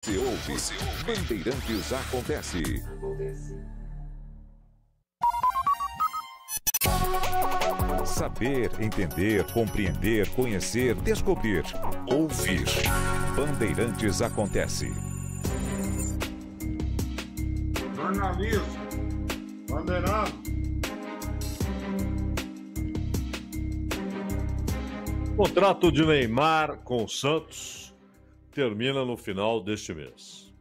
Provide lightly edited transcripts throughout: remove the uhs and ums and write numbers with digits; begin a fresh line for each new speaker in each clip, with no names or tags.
Você ouve. Bandeirantes acontece. Saber, entender, compreender, conhecer, descobrir. Ouvir. Bandeirantes acontece.
Jornalismo. Bandeirantes.
Contrato de Neymar com o Santos termina no final deste mês.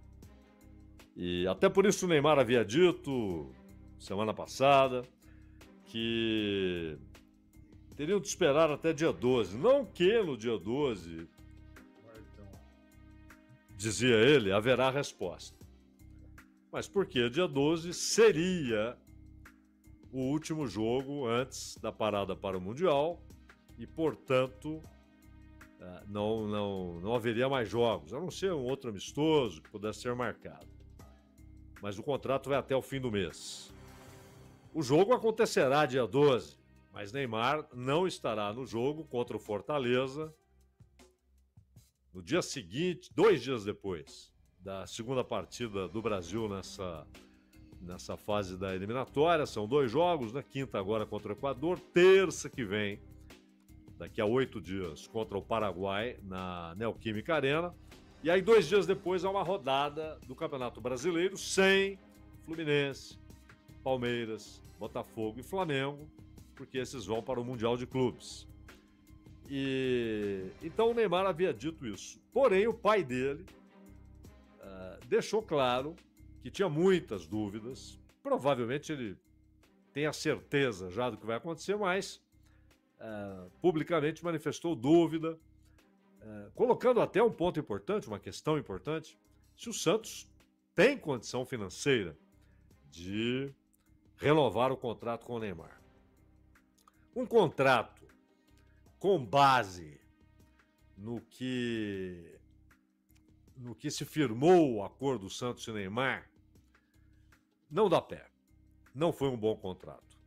E até por isso o Neymar havia dito, semana passada, que teriam de esperar até dia 12. Não que no dia 12, dizia ele, haverá resposta. Mas porque dia 12 seria o último jogo antes da parada para o Mundial e, portanto, não haveria mais jogos, a não ser um outro amistoso que pudesse ser marcado. Mas o contrato vai até o fim do mês. O jogo acontecerá dia 12, mas Neymar não estará no jogo contra o Fortaleza no dia seguinte, 2 dias depois da segunda partida do Brasil nessa fase da eliminatória. São 2 jogos, né? Quinta agora contra o Equador, terça que vem, daqui a 8 dias, contra o Paraguai na Neoquímica Arena. E aí 2 dias depois há uma rodada do Campeonato Brasileiro sem Fluminense, Palmeiras, Botafogo e Flamengo, porque esses vão para o Mundial de Clubes. E então o Neymar havia dito isso. Porém, o pai dele deixou claro que tinha muitas dúvidas. Provavelmente ele tem a certeza já do que vai acontecer, mas publicamente manifestou dúvida, colocando até um ponto importante, uma questão importante, se o Santos tem condição financeira de renovar o contrato com o Neymar. Um contrato com base no que se firmou o acordo do Santos e Neymar não dá pé. Não foi um bom contrato.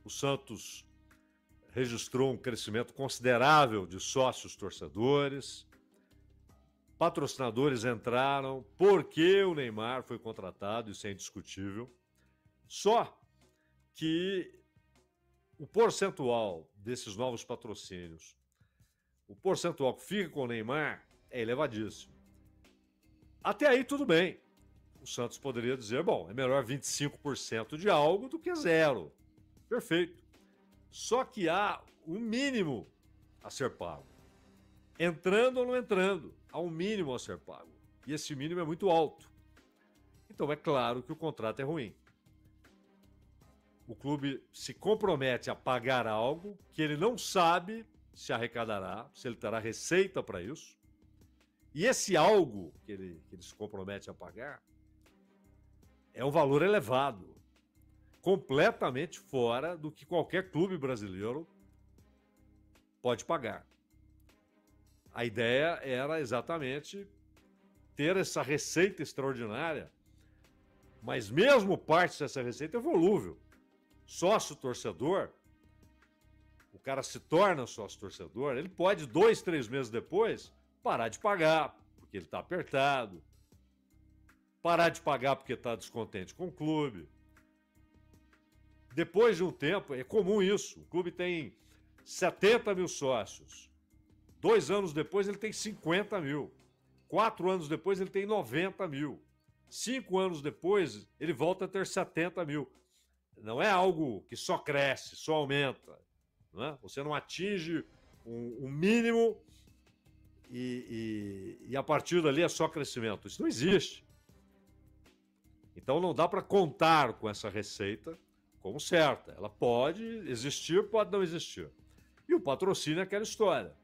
O Santos registrou um crescimento considerável de sócios torcedores, patrocinadores entraram porque o Neymar foi contratado, isso é indiscutível. Só que o percentual desses novos patrocínios, o percentual que fica com o Neymar é elevadíssimo. Até aí tudo bem. O Santos poderia dizer, bom, é melhor 25% de algo do que zero. Perfeito. Só que há um mínimo a ser pago. Entrando ou não entrando, há um mínimo a ser pago. E esse mínimo é muito alto. Então é claro que o contrato é ruim. O clube se compromete a pagar algo que ele não sabe se arrecadará, se ele terá receita para isso. E esse algo que ele se compromete a pagar é um valor elevado, completamente fora do que qualquer clube brasileiro pode pagar. A ideia era exatamente ter essa receita extraordinária, mas mesmo parte dessa receita é volúvel. Sócio-torcedor, o cara se torna sócio-torcedor, ele pode 2, 3 meses depois parar de pagar, porque ele está apertado, parar de pagar porque está descontente com o clube. Depois de um tempo, é comum isso, o clube tem 70 mil sócios, 2 anos depois ele tem 50 mil, 4 anos depois ele tem 90 mil, 5 anos depois ele volta a ter 70 mil. Não é algo que só cresce, só aumenta. Não é? Você não atinge um mínimo e a partir dali é só crescimento. Isso não existe. Então não dá para contar com essa receita como certa. Ela pode existir, pode não existir. E o patrocínio é aquela história.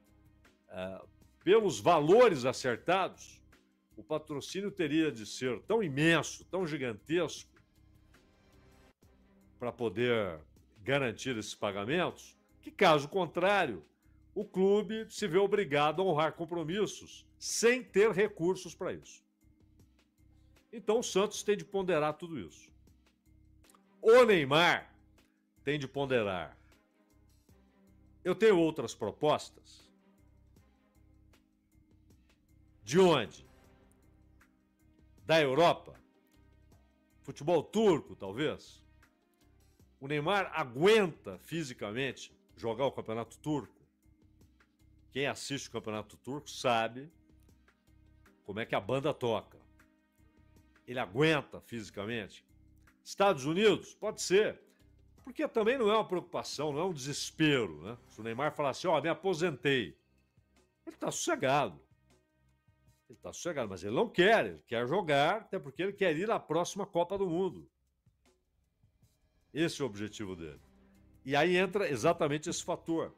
Pelos valores acertados, o patrocínio teria de ser tão imenso, tão gigantesco, para poder garantir esses pagamentos, que caso contrário, o clube se vê obrigado a honrar compromissos sem ter recursos para isso. Então o Santos tem de ponderar tudo isso. O Neymar tem de ponderar. Eu tenho outras propostas. De onde? da Europa? Futebol turco, talvez? O Neymar aguenta fisicamente jogar o campeonato turco? Quem assiste o campeonato turco sabe como é que a banda toca. Ele aguenta fisicamente? Estados Unidos? Pode ser. Porque também não é uma preocupação, não é um desespero, né? Se o Neymar falar assim, me aposentei. Ele está sossegado. Ele está sossegado, mas ele não quer. Ele quer jogar, até porque ele quer ir à próxima Copa do Mundo. Esse é o objetivo dele. E aí entra exatamente esse fator.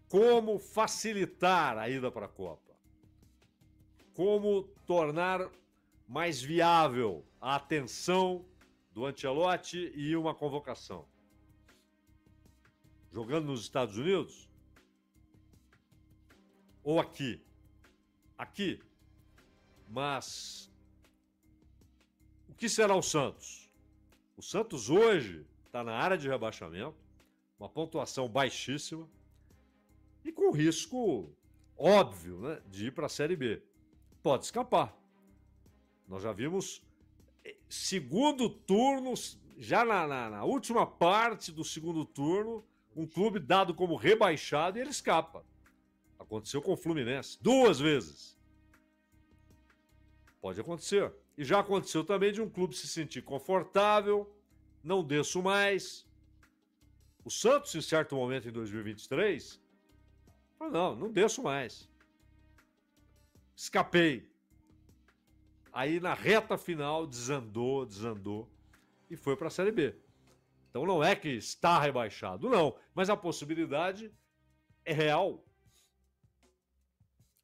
Como facilitar a ida para a Copa? Como tornar mais viável a atenção do Ancelotti e uma convocação? Jogando nos Estados Unidos? Ou aqui? Aqui. Mas o que será o Santos? O Santos hoje está na área de rebaixamento, uma pontuação baixíssima e com risco óbvio, né, de ir para a Série B. Pode escapar. Nós já vimos segundo turno, já na última parte do segundo turno, um clube dado como rebaixado e ele escapa. Aconteceu com o Fluminense 2 vezes. Pode acontecer. E já aconteceu também de um clube se sentir confortável, não desço mais. O Santos, em certo momento em 2023, falou, não desço mais. Escapei. Aí na reta final desandou e foi para a Série B. Então não é que está rebaixado, não. Mas a possibilidade é real.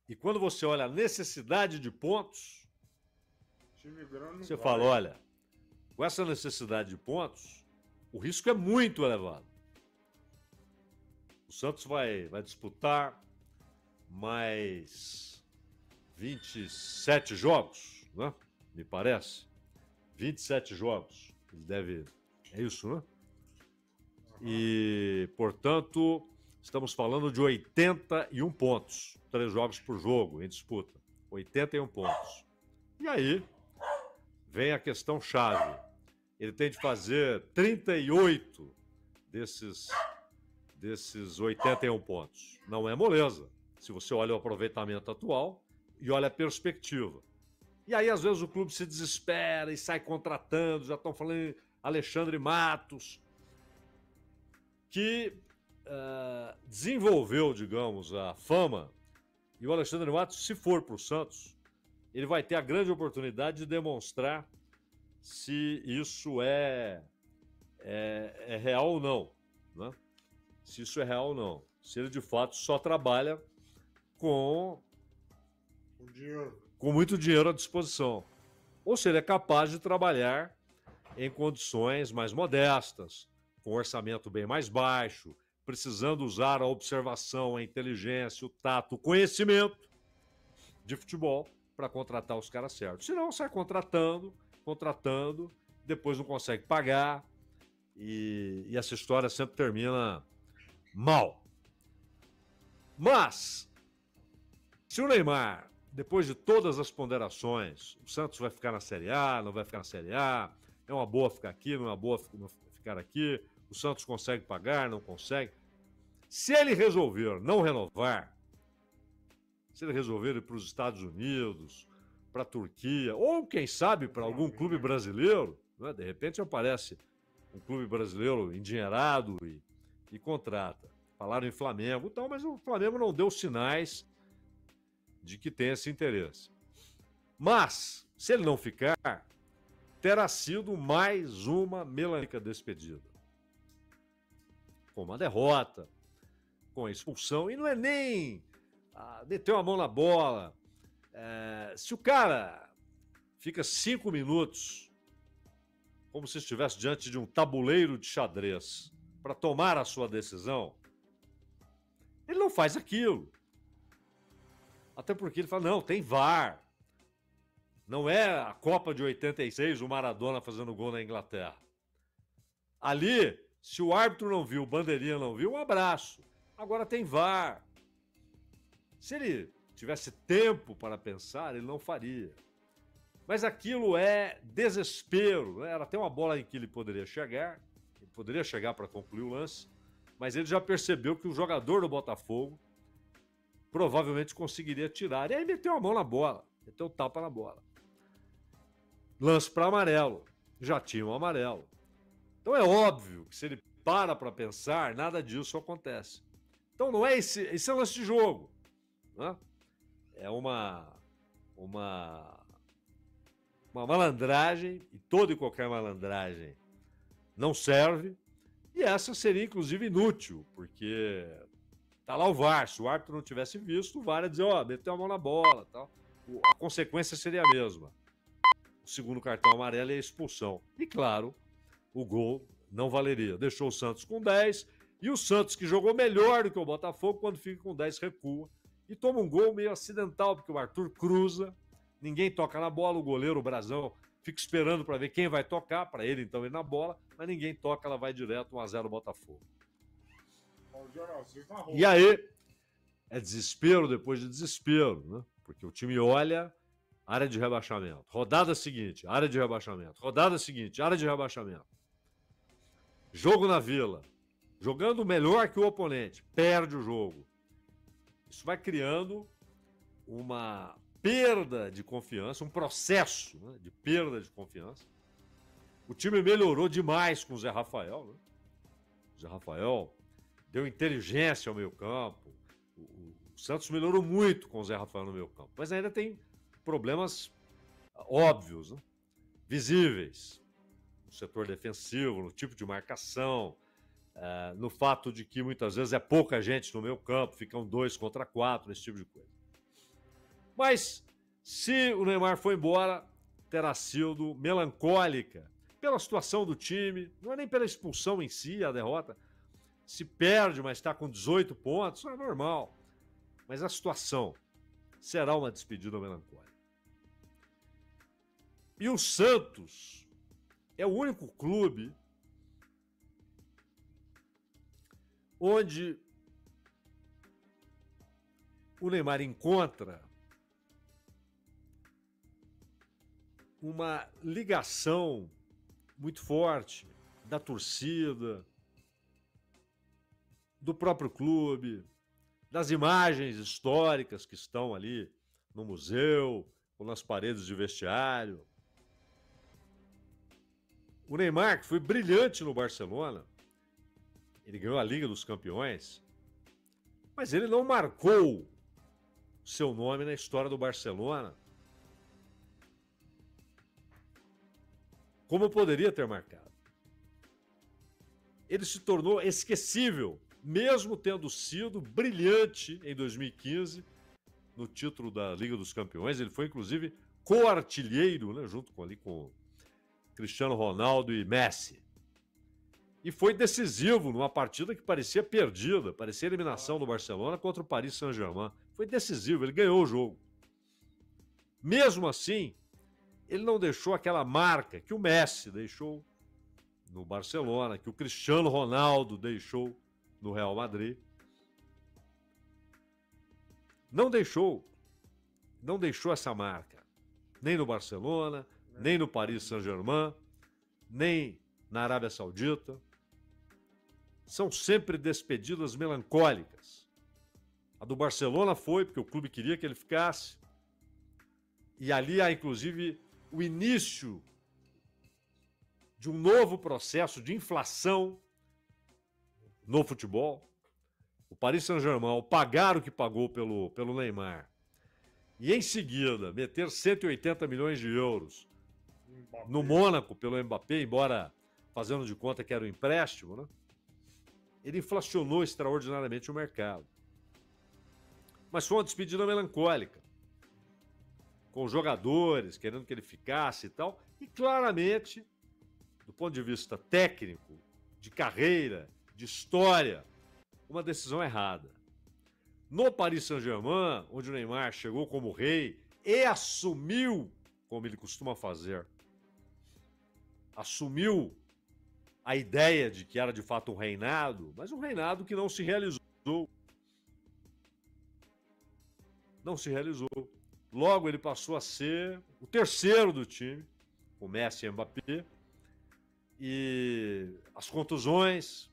E quando você olha a necessidade de pontos, você fala, olha, com essa necessidade de pontos, o risco é muito elevado. O Santos vai disputar mais 27 jogos, né? Me parece. 27 jogos. Ele deve... É isso, né? E, portanto, estamos falando de 81 pontos. 3 jogos por jogo em disputa. 81 pontos. E aí, vem a questão chave. Ele tem de fazer 38 desses 81 pontos. Não é moleza. Se você olha o aproveitamento atual e olha a perspectiva. E aí, às vezes, o clube se desespera e sai contratando. Já estão falando em Alexandre Matos, que desenvolveu, digamos, a fama. E o Alexandre Matos, se for para o Santos, ele vai ter a grande oportunidade de demonstrar se isso é real ou não, né? Se isso é real ou não. Se ele, de fato, só trabalha com muito dinheiro à disposição. Ou se ele é capaz de trabalhar em condições mais modestas, com orçamento bem mais baixo, precisando usar a observação, a inteligência, o tato, o conhecimento de futebol para contratar os caras certos. Senão, sai contratando, depois não consegue pagar e essa história sempre termina mal. Mas, se o Neymar, depois de todas as ponderações, o Santos vai ficar na Série A, não vai ficar na Série A, é uma boa ficar aqui, não é uma boa ficar aqui, o Santos consegue pagar, não consegue. Se ele resolver não renovar, se ele resolver ir para os Estados Unidos, para a Turquia, ou quem sabe para algum clube brasileiro, né? De repente aparece um clube brasileiro endinheirado e contrata. Falaram em Flamengo e tal, mas o Flamengo não deu sinais de que tem esse interesse. Mas, se ele não ficar, terá sido mais uma melancólica despedida. Com uma derrota, com a expulsão, e não é nem meter a mão na bola. Se o cara fica 5 minutos, como se estivesse diante de um tabuleiro de xadrez, para tomar a sua decisão, ele não faz aquilo. Até porque ele fala, não, tem VAR. Não é a Copa de 86, o Maradona fazendo gol na Inglaterra. Ali, se o árbitro não viu, o bandeirinha não viu, um abraço. Agora tem VAR. Se ele tivesse tempo para pensar, ele não faria. Mas aquilo é desespero, né? Era até uma bola em que ele poderia chegar para concluir o lance, mas ele já percebeu que o jogador do Botafogo provavelmente conseguiria tirar. E aí meteu a mão na bola, meteu o tapa na bola. Lance para amarelo, já tinha um amarelo. Então é óbvio que se ele para pensar, nada disso acontece. Então não é esse é lance de jogo, né? É uma malandragem, e toda e qualquer malandragem não serve, e essa seria inclusive inútil, porque tá lá o VAR, se o árbitro não tivesse visto, o VAR ia dizer, meteu a mão na bola, tal. A consequência seria a mesma. O segundo cartão amarelo é a expulsão. E claro, o gol não valeria. Deixou o Santos com 10, e o Santos, que jogou melhor do que o Botafogo, quando fica com 10, recua. E toma um gol meio acidental, porque o Arthur cruza, ninguém toca na bola, o goleiro, o Brazão, fica esperando para ver quem vai tocar, para ele então ir na bola, mas ninguém toca, ela vai direto 1-0 Botafogo. E aí, é desespero depois de desespero, né? Porque o time olha, área de rebaixamento. Rodada seguinte, área de rebaixamento. Rodada seguinte, área de rebaixamento. Jogo na Vila. Jogando melhor que o oponente. Perde o jogo. Isso vai criando uma perda de confiança, um processo, né, de perda de confiança. O time melhorou demais com o Zé Rafael, né? O Zé Rafael deu inteligência ao meio campo. O Santos melhorou muito com o Zé Rafael no meio campo, mas ainda tem problemas óbvios, né? Visíveis, no setor defensivo, no tipo de marcação, no fato de que muitas vezes é pouca gente no meio campo, ficam 2 contra 4, esse tipo de coisa. Mas se o Neymar foi embora, terá sido melancólica pela situação do time, não é nem pela expulsão em si, a derrota. Se perde, mas está com 18 pontos, não é normal. Mas a situação será uma despedida melancólica. E o Santos é o único clube onde o Neymar encontra uma ligação muito forte da torcida, do próprio clube, das imagens históricas que estão ali no museu ou nas paredes de vestiário. O Neymar, que foi brilhante no Barcelona, ele ganhou a Liga dos Campeões, mas ele não marcou seu nome na história do Barcelona como poderia ter marcado. Ele se tornou esquecível, mesmo tendo sido brilhante em 2015 no título da Liga dos Campeões. Ele foi, inclusive, co-artilheiro, né, junto com Cristiano Ronaldo e Messi. E foi decisivo numa partida que parecia perdida, parecia eliminação do Barcelona contra o Paris Saint-Germain. Foi decisivo, ele ganhou o jogo. Mesmo assim, ele não deixou aquela marca que o Messi deixou no Barcelona, que o Cristiano Ronaldo deixou no Real Madrid. Não deixou essa marca, nem no Barcelona, nem no Paris Saint-Germain, nem na Arábia Saudita. São sempre despedidas melancólicas. A do Barcelona foi porque o clube queria que ele ficasse. E ali há, inclusive, o início de um novo processo de inflação no futebol. O Paris Saint-Germain, ao pagar o que pagou pelo Neymar, e em seguida meter 180 milhões de euros no Mônaco pelo Mbappé, embora fazendo de conta que era um empréstimo, né? Ele inflacionou extraordinariamente o mercado. Mas foi uma despedida melancólica, com os jogadores querendo que ele ficasse e tal, e claramente, do ponto de vista técnico, de carreira, de história, uma decisão errada. No Paris Saint-Germain, onde o Neymar chegou como rei e assumiu, como ele costuma fazer, assumiu a ideia de que era de fato um reinado, mas um reinado que não se realizou. Não se realizou. Logo, ele passou a ser o terceiro do time, o Messi e Mbappé. E as contusões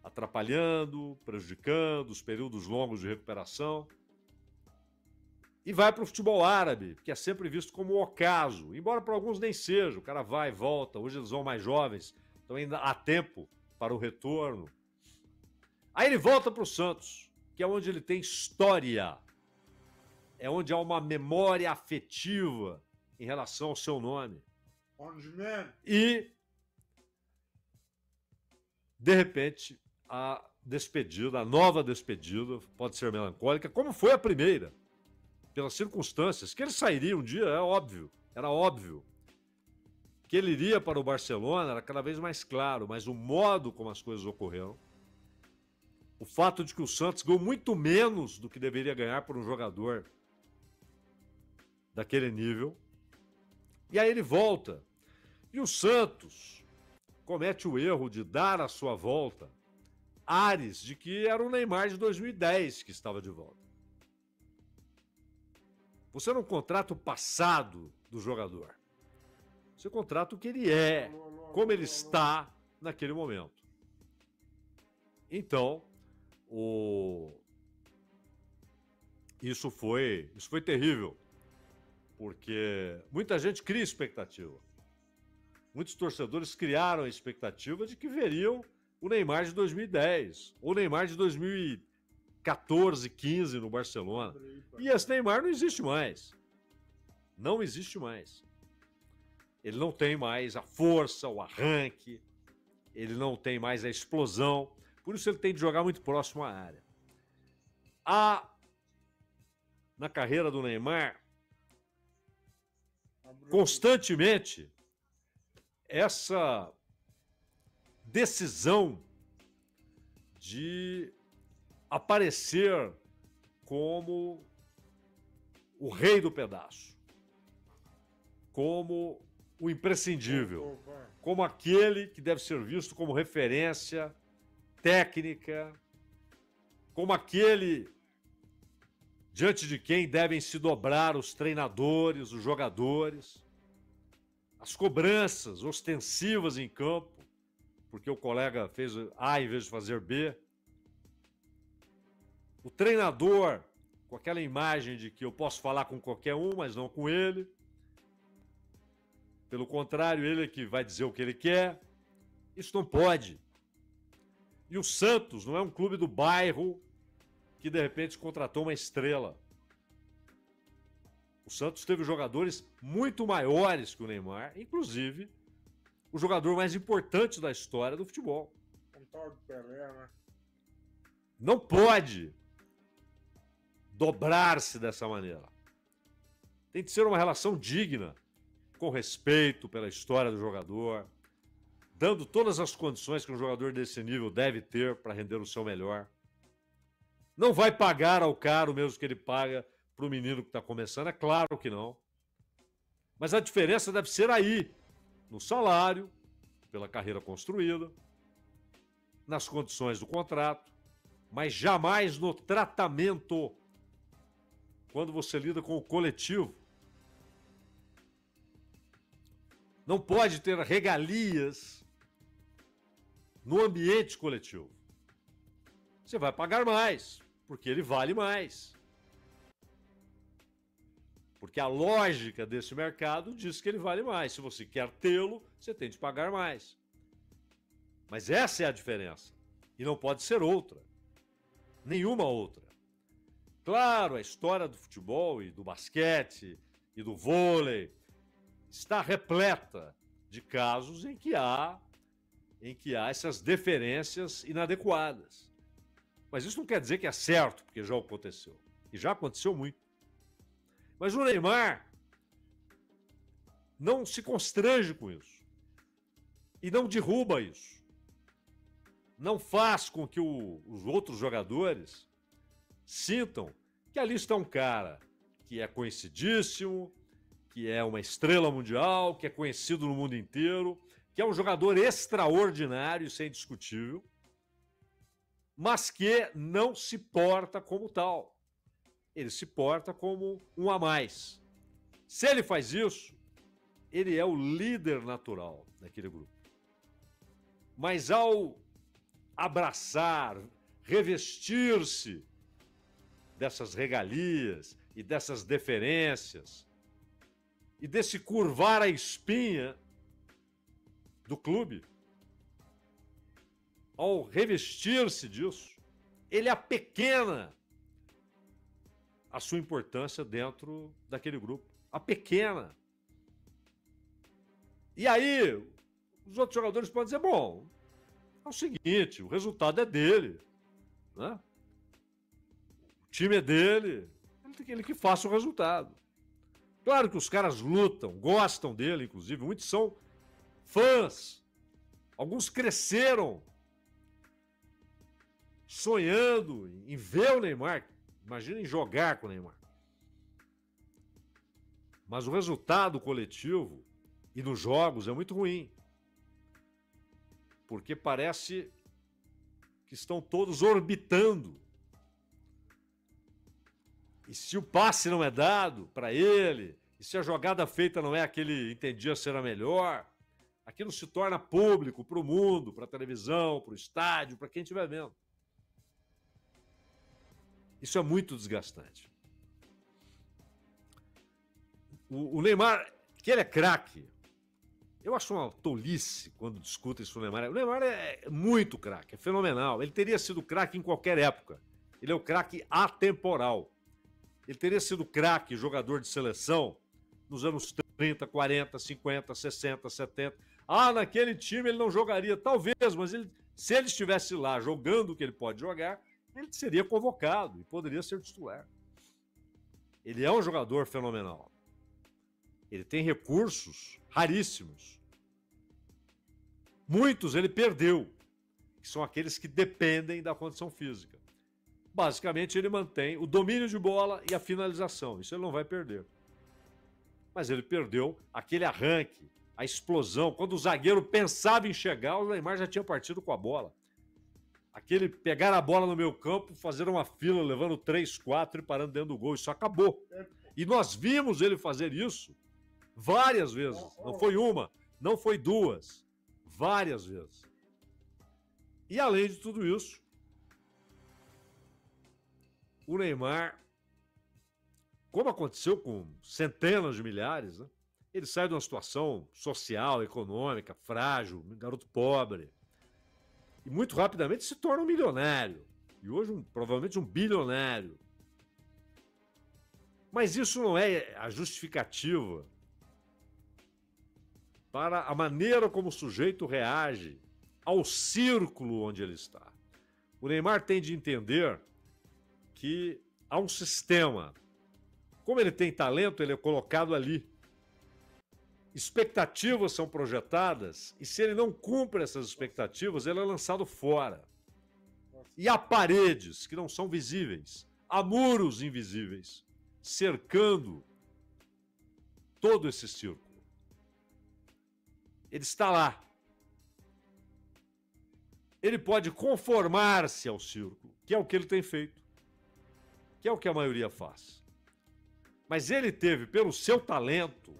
atrapalhando, prejudicando, os períodos longos de recuperação. E vai para o futebol árabe, que é sempre visto como o ocaso, embora para alguns nem seja. O cara vai e volta, hoje eles vão mais jovens, então ainda há tempo para o retorno. Aí ele volta para o Santos, que é onde ele tem história, é onde há uma memória afetiva em relação ao seu nome. E, de repente, a despedida, a nova despedida, pode ser melancólica, como foi a primeira. Pelas circunstâncias, que ele sairia um dia, é óbvio, era óbvio. Que ele iria para o Barcelona era cada vez mais claro, mas o modo como as coisas ocorreram, o fato de que o Santos ganhou muito menos do que deveria ganhar por um jogador daquele nível, e aí ele volta. E o Santos comete o erro de dar à sua volta ares de que era o Neymar de 2010 que estava de volta. Você não contrata o passado do jogador. Você contrata o que ele é, como ele está naquele momento. Então, isso foi terrível, porque muita gente cria expectativa. Muitos torcedores criaram a expectativa de que veriam o Neymar de 2010, ou o Neymar de 2014, 15 no Barcelona. E esse Neymar não existe mais. Não existe mais. Ele não tem mais a força, o arranque, ele não tem mais a explosão, por isso ele tem de jogar muito próximo à área. Na carreira do Neymar, constantemente, essa decisão de aparecer como o rei do pedaço, como o imprescindível, como aquele que deve ser visto como referência técnica, como aquele diante de quem devem se dobrar os treinadores, os jogadores, as cobranças ostensivas em campo, porque o colega fez A em vez de fazer B. O treinador, com aquela imagem de que eu posso falar com qualquer um, mas não com ele. Pelo contrário, ele é que vai dizer o que ele quer. Isso não pode. E o Santos não é um clube do bairro que, de repente, contratou uma estrela. O Santos teve jogadores muito maiores que o Neymar, inclusive o jogador mais importante da história do futebol.
Um tal de Pelé, né?
Não pode dobrar-se dessa maneira. Tem de ser uma relação digna, com respeito pela história do jogador, dando todas as condições que um jogador desse nível deve ter para render o seu melhor. Não vai pagar ao cara o mesmo que ele paga para o menino que está começando, é claro que não. Mas a diferença deve ser aí, no salário, pela carreira construída, nas condições do contrato, mas jamais no tratamento quando você lida com o coletivo. Não pode ter regalias no ambiente coletivo. Você vai pagar mais, porque ele vale mais. Porque a lógica desse mercado diz que ele vale mais. Se você quer tê-lo, você tem de pagar mais. Mas essa é a diferença. E não pode ser outra. Nenhuma outra. Claro, a história do futebol e do basquete e do vôlei está repleta de casos em que há essas deferências inadequadas. Mas isso não quer dizer que é certo, porque já aconteceu. E já aconteceu muito. Mas o Neymar não se constrange com isso. E não derruba isso. Não faz com que os outros jogadores sintam que ali está um cara que é conhecidíssimo, que é uma estrela mundial, que é conhecido no mundo inteiro, que é um jogador extraordinário, isso é indiscutível, mas que não se porta como tal. ele se porta como um a mais. Se ele faz isso, ele é o líder natural daquele grupo. Mas ao abraçar, revestir-se dessas regalias e dessas deferências e desse curvar a espinha do clube, ao revestir-se disso, ele apequena a sua importância dentro daquele grupo. Apequena. E aí, os outros jogadores podem dizer, bom, é o seguinte, o resultado é dele, né? O time é dele, ele que faça o resultado. Claro que os caras lutam, gostam dele, inclusive, muitos são fãs, alguns cresceram sonhando em ver o Neymar, imaginem jogar com o Neymar. Mas o resultado coletivo e nos jogos é muito ruim. Porque parece que estão todos orbitando. E se o passe não é dado para ele, e se a jogada feita não é a que ele entendia ser a melhor, aquilo se torna público para o mundo, para a televisão, para o estádio, para quem estiver vendo. Isso é muito desgastante. O Neymar, que ele é craque, eu acho uma tolice quando discutem isso no Neymar. O Neymar é muito craque, é fenomenal. Ele teria sido craque em qualquer época. Ele é o craque atemporal. Ele teria sido craque, jogador de seleção, nos anos 30, 40, 50, 60, 70. Ah, naquele time ele não jogaria. Talvez, mas se ele estivesse lá jogando o que ele pode jogar, ele seria convocado e poderia ser titular. Ele é um jogador fenomenal. Ele tem recursos raríssimos. Muitos ele perdeu, que são aqueles que dependem da condição física. Basicamente, ele mantém o domínio de bola e a finalização. Isso ele não vai perder. Mas ele perdeu aquele arranque, a explosão. Quando o zagueiro pensava em chegar, o Neymar já tinha partido com a bola. Aquele pegar a bola no meio campo, fazer uma fila, levando 3, 4 e parando dentro do gol. Isso acabou. E nós vimos ele fazer isso várias vezes. Não foi uma, não foi duas. Várias vezes. E além de tudo isso, o Neymar, como aconteceu com centenas de milhares, né? Ele sai de uma situação social, econômica, frágil, um garoto pobre, e muito rapidamente se torna um milionário. E hoje, provavelmente, um bilionário. Mas isso não é a justificativa para a maneira como o sujeito reage ao círculo onde ele está. O Neymar tem de entender que há um sistema. Como ele tem talento, ele é colocado ali. Expectativas são projetadas e se ele não cumpre essas expectativas, ele é lançado fora. E há paredes que não são visíveis, há muros invisíveis, cercando todo esse círculo. Ele está lá. Ele pode conformar-se ao círculo, que é o que ele tem feito, que é o que a maioria faz. Mas ele teve, pelo seu talento,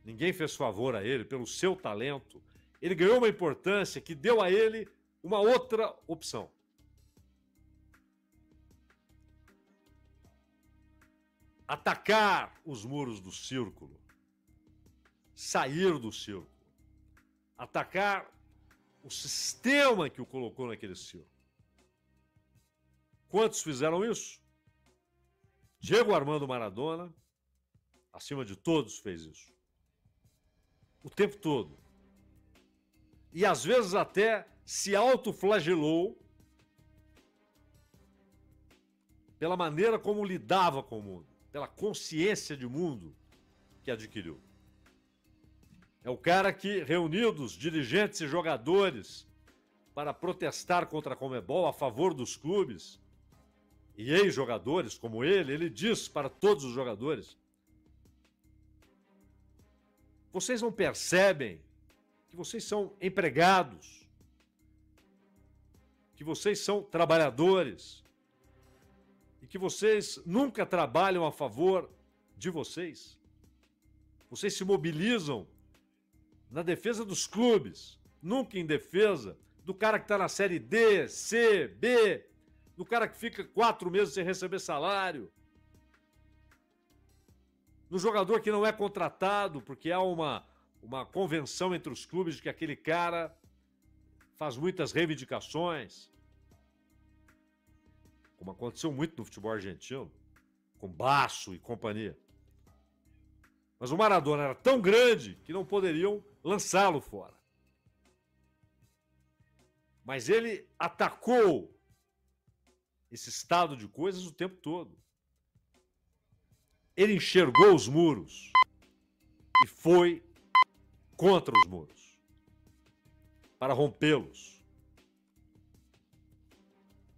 ninguém fez favor a ele, pelo seu talento, ele ganhou uma importância que deu a ele uma outra opção. Atacar os muros do círculo, sair do círculo, atacar o sistema que o colocou naquele círculo. Quantos fizeram isso? Diego Armando Maradona, acima de todos, fez isso. O tempo todo. E às vezes até se autoflagelou pela maneira como lidava com o mundo, pela consciência de mundo que adquiriu. É o cara que, reunidos dirigentes e jogadores para protestar contra a Conmebol a favor dos clubes, e ex-jogadores como ele diz para todos os jogadores: vocês não percebem que vocês são empregados, que vocês são trabalhadores, e que vocês nunca trabalham a favor de vocês. Vocês se mobilizam na defesa dos clubes, nunca em defesa do cara que está na série D, C, B, do cara que fica 4 meses sem receber salário, no jogador que não é contratado porque há uma convenção entre os clubes de que aquele cara faz muitas reivindicações, como aconteceu muito no futebol argentino, com Basso e companhia. Mas o Maradona era tão grande que não poderiam lançá-lo fora. Mas ele atacou esse estado de coisas o tempo todo. Ele enxergou os muros e foi contra os muros para rompê-los.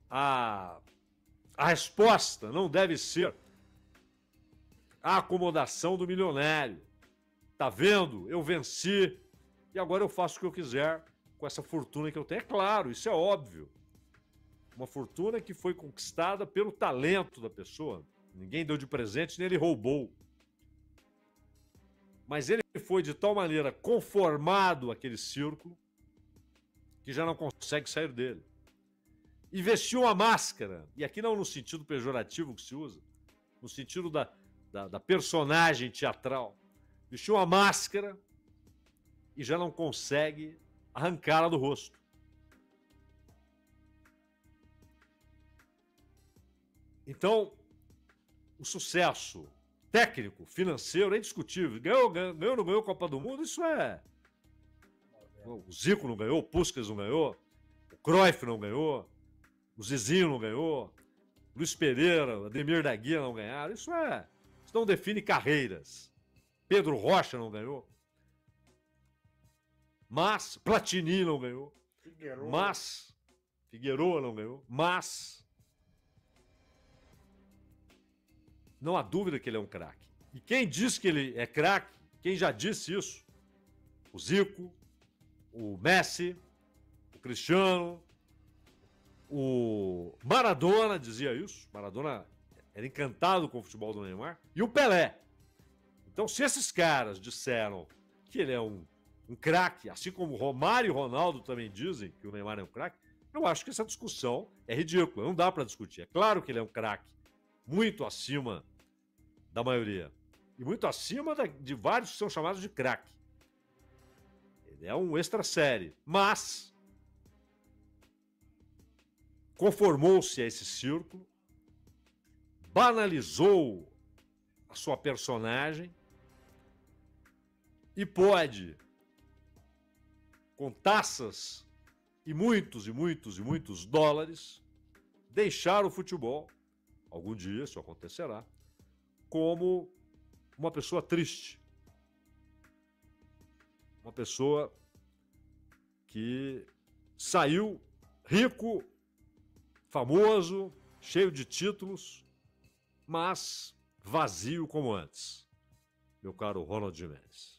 A resposta não deve ser a acomodação do milionário. Tá vendo? Eu venci e agora eu faço o que eu quiser com essa fortuna que eu tenho. É claro, isso é óbvio. Uma fortuna que foi conquistada pelo talento da pessoa. Ninguém deu de presente, nem ele roubou. Mas ele foi de tal maneira conformado àquele círculo que já não consegue sair dele. E vestiu uma máscara, e aqui não no sentido pejorativo que se usa, no sentido da personagem teatral. Vestiu uma máscara e já não consegue arrancá-la do rosto. Então, o sucesso técnico, financeiro, é indiscutível. Ganhou, não ganhou a Copa do Mundo, isso é... O Zico não ganhou, o Puskás não ganhou, o Cruyff não ganhou, o Zizinho não ganhou, Luiz Pereira, Ademir da Guia não ganharam. Isso não define carreiras. Pedro Rocha não ganhou. Mas Platini não ganhou. Figueiredo não ganhou. Mas não há dúvida que ele é um craque. E quem diz que ele é craque, quem já disse isso? O Zico, o Messi, o Cristiano, o Maradona dizia isso. Maradona era encantado com o futebol do Neymar. E o Pelé. Então, se esses caras disseram que ele é um craque, assim como Romário e Ronaldo também dizem que o Neymar é um craque, eu acho que essa discussão é ridícula. Não dá para discutir. É claro que ele é um craque, muito acima da maioria. E muito acima de vários que são chamados de craque. Ele é um extra série. Mas conformou-se a esse círculo, banalizou a sua personagem e pode, com taças e muitos dólares, deixar o futebol, algum dia isso acontecerá, como uma pessoa triste. Uma pessoa que saiu rico, famoso, cheio de títulos, mas vazio como antes. Meu caro Ronald Gimenez.